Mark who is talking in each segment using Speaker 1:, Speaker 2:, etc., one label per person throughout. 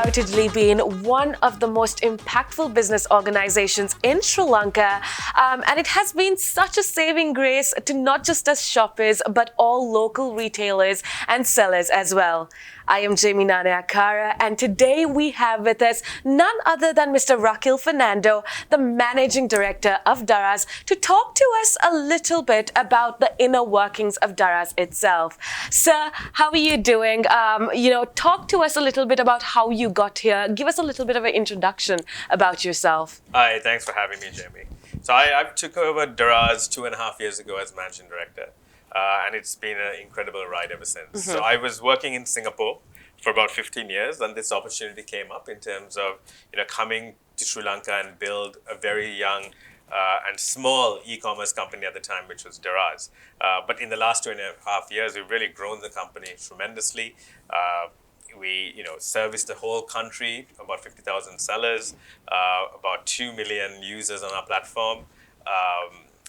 Speaker 1: undoubtedly been one of the most impactful business organizations in Sri Lanka, and it has been such a saving grace to not just us shoppers, but all local retailers and sellers as well. I am Jamie Naneakara, and today we have with us none other than Mr. Rakhil Fernando, the Managing Director of Daraz, to talk to us a little bit about the inner workings of Daraz itself. Sir, how are you doing? Talk to us a little bit about how you got here. Give us a little bit of an introduction about yourself.
Speaker 2: Hi, thanks for having me, Jamie. So I took over Daraz 2.5 years ago as Managing Director. And it's been an incredible ride ever since. Mm-hmm. So I was working in Singapore for about 15 years, and this opportunity came up in terms of coming to Sri Lanka and build a very young and small e-commerce company at the time, which was Daraz. But in the last 2.5 years, we've really grown the company tremendously. We service the whole country, about 50,000 sellers, about 2 million users on our platform.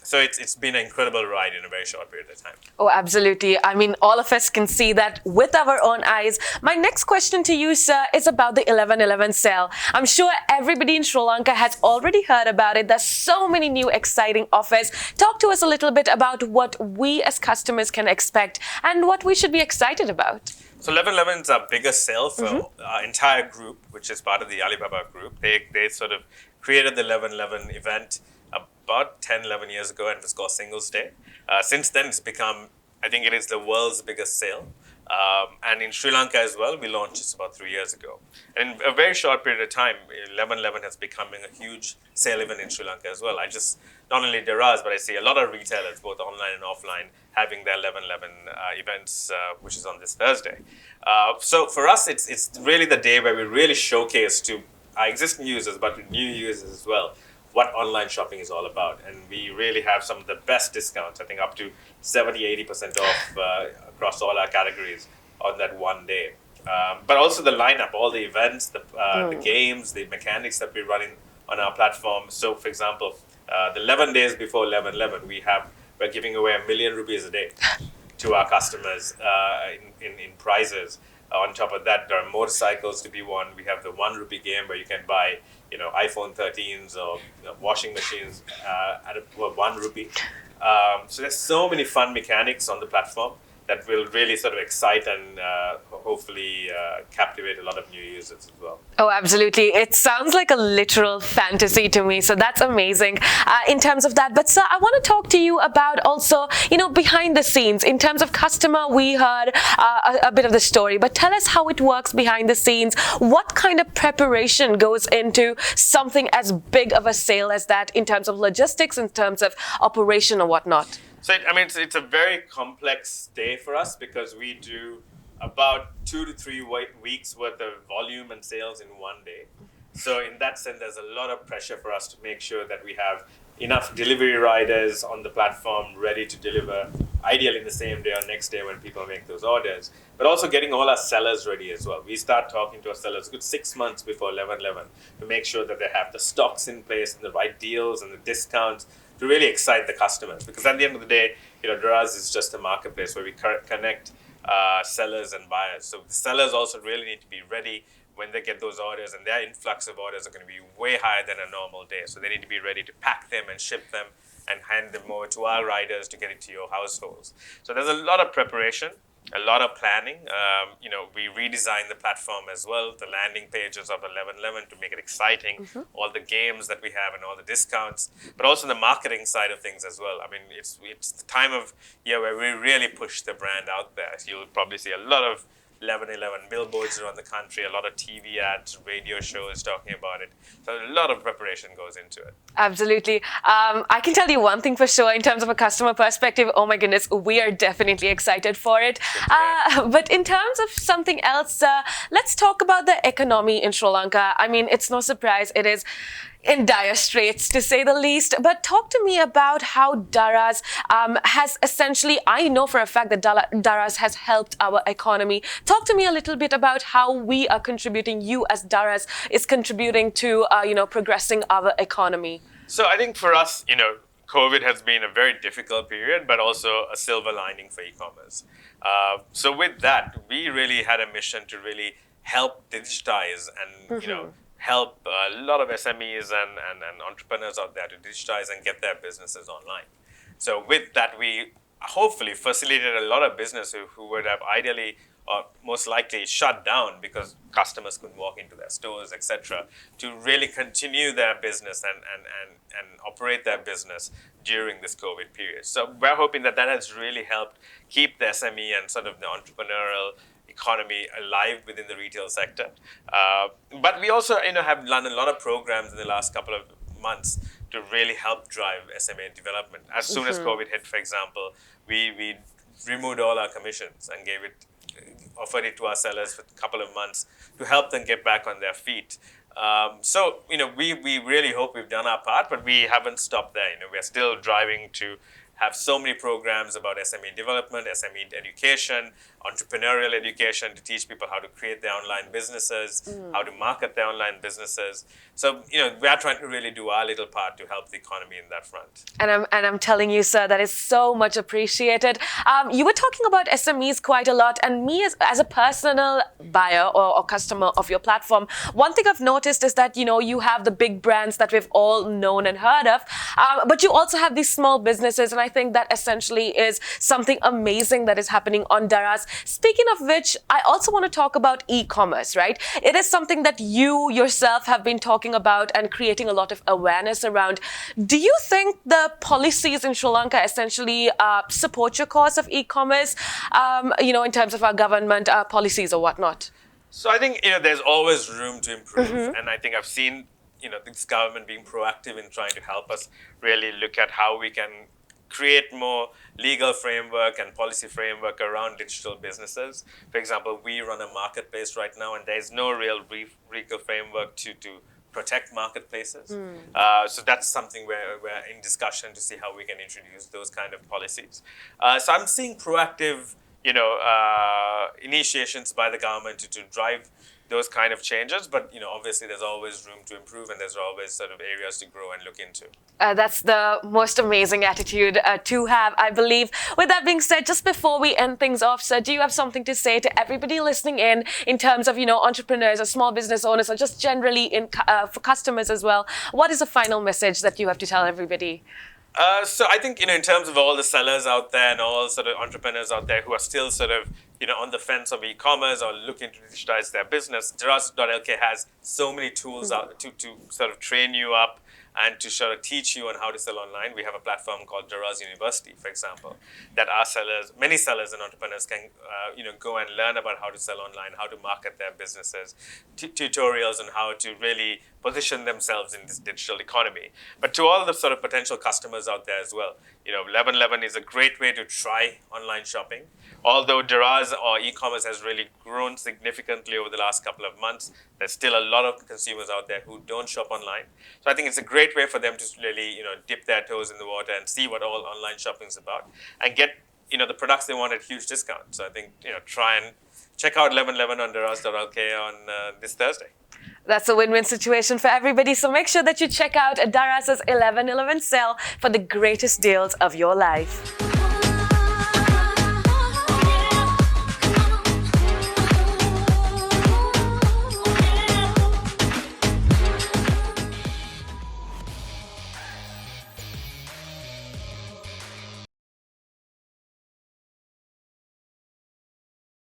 Speaker 2: So it's been an incredible ride in a very short period of time.
Speaker 1: Oh, absolutely. I mean, all of us can see that with our own eyes. My next question to you, sir, is about the 11/11 sale. I'm sure everybody in Sri Lanka has already heard about it. There's so many new exciting offers. Talk to us a little bit about what we as customers can expect and what we should be excited about.
Speaker 2: So 11/11 is our biggest sale for our entire group, which is part of the Alibaba group. They sort of created the 11/11 event about 10, 11 years ago, and it was called Singles Day. Since then, it's become, I think it is the world's biggest sale. And in Sri Lanka as well, we launched just about 3 years ago. And in a very short period of time, 11/11 has become a huge sale event in Sri Lanka as well. Not only Daraz, but I see a lot of retailers, both online and offline, having their 11/11 events, which is on this Thursday. So for us, it's really the day where we really showcase to our existing users, but to new users as well, what online shopping is all about. And we really have some of the best discounts, I think up to 70-80% off across all our categories on that one day. But also the lineup, all the events, the games, the mechanics that we're running on our platform. So for example, the 11 days before 11/11, we're giving away ₹1 million a day to our customers in prizes. On top of that, there are motorcycles to be won. We have the ₹1 game where you can buy iPhone 13s or washing machines at ₹1. So there's so many fun mechanics on the platform that will really sort of excite and hopefully captivate a lot of new users as well.
Speaker 1: Oh, absolutely. It sounds like a literal fantasy to me. So that's amazing in terms of that. But sir, I want to talk to you about also, behind the scenes. In terms of customer, we heard a bit of the story, but tell us how it works behind the scenes. What kind of preparation goes into something as big of a sale as that in terms of logistics, in terms of operation or whatnot?
Speaker 2: So, it's a very complex day for us because we do about 2 to 3 weeks worth of volume and sales in one day. So in that sense, there's a lot of pressure for us to make sure that we have enough delivery riders on the platform ready to deliver, ideally in the same day or next day when people make those orders, but also getting all our sellers ready as well. We start talking to our sellers a good 6 months before 11/11 to make sure that they have the stocks in place and the right deals and the discounts to really excite the customers. Because at the end of the day, Daraz is just a marketplace where we connect sellers and buyers. So the sellers also really need to be ready when they get those orders, and their influx of orders are going to be way higher than a normal day. So they need to be ready to pack them and ship them and hand them over to our riders to get it to your households. So there's a lot of preparation, a lot of planning. We redesigned the platform as well, the landing pages of 11/11 to make it exciting, all the games that we have and all the discounts, but also the marketing side of things as well. I mean, it's the time of year where we really push the brand out there. So you'll probably see a lot of 11/11 billboards around the country, a lot of TV ads, radio shows talking about it. So a lot of preparation goes into it.
Speaker 1: Absolutely. I can tell you one thing for sure in terms of a customer perspective. Oh my goodness, we are definitely excited for it. But in terms of something else, let's talk about the economy in Sri Lanka. I mean, it's no surprise it is in dire straits, to say the least. But talk to me about how Daraz has essentially, I know for a fact that Daraz has helped our economy. Talk to me a little bit about how we are contributing, you as Daraz is contributing to, progressing our economy.
Speaker 2: So I think for us, COVID has been a very difficult period, but also a silver lining for e-commerce. So with that, we really had a mission to really help digitize and help a lot of SMEs and entrepreneurs out there to digitize and get their businesses online. So with that, we hopefully facilitated a lot of business who would have ideally or most likely shut down because customers couldn't walk into their stores, etc., to really continue their business and operate their business during this COVID period. So we're hoping that has really helped keep the SME and sort of the entrepreneurial economy alive within the retail sector. But we also have done a lot of programs in the last couple of months to really help drive SME development. As soon as COVID hit, for example, we removed all our commissions and offered it to our sellers for a couple of months to help them get back on their feet. So we really hope we've done our part, but we haven't stopped there. We're still driving to have so many programs about SME development, SME education, entrepreneurial education to teach people how to create their online businesses, how to market their online businesses. So, we are trying to really do our little part to help the economy in that front.
Speaker 1: And I'm telling you, sir, that is so much appreciated. You were talking about SMEs quite a lot, and me as a personal buyer or customer of your platform, one thing I've noticed is that, you have the big brands that we've all known and heard of, but you also have these small businesses, and I think that essentially is something amazing that is happening on Daraz. Speaking of which, I also want to talk about e-commerce, right? It is something that you yourself have been talking about and creating a lot of awareness around. Do you think the policies in Sri Lanka essentially support your cause of e-commerce, in terms of our government policies or whatnot?
Speaker 2: So I think, there's always room to improve. And I think I've seen, this government being proactive in trying to help us really look at how we can create more legal framework and policy framework around digital businesses. For example, we run a marketplace right now, and there's no real legal framework to protect marketplaces. So that's something we're in discussion to see how we can introduce those kind of policies. So I'm seeing proactive, initiations by the government to drive those kind of changes, but obviously there's always room to improve, and there's always sort of areas to grow and look into.
Speaker 1: That's the most amazing attitude to have, I believe. With that being said, just before we end things off, sir, do you have something to say to everybody listening in terms of entrepreneurs or small business owners, or just generally for customers as well? What is the final message that you have to tell everybody?
Speaker 2: So I think, in terms of all the sellers out there and all sort of entrepreneurs out there who are still sort of, on the fence of e-commerce or looking to digitize their business, Daraz.lk has so many tools out to sort of train you up and to sort of teach you on how to sell online. We have a platform called Daraz University, for example, that our many sellers and entrepreneurs can, go and learn about how to sell online, how to market their businesses, tutorials on how to really position themselves in this digital economy. But to all the sort of potential customers out there as well, 1111 is a great way to try online shopping. Although Daraz or e-commerce has really grown significantly over the last couple of months, there's still a lot of consumers out there who don't shop online. So I think it's a great way for them to really, dip their toes in the water and see what all online shopping is about and get, the products they want at huge discounts. So I think, try and check out 1111 on Daraz.lk on this Thursday.
Speaker 1: That's a win-win situation for everybody. So make sure that you check out Daraz's 1111 sale for the greatest deals of your life.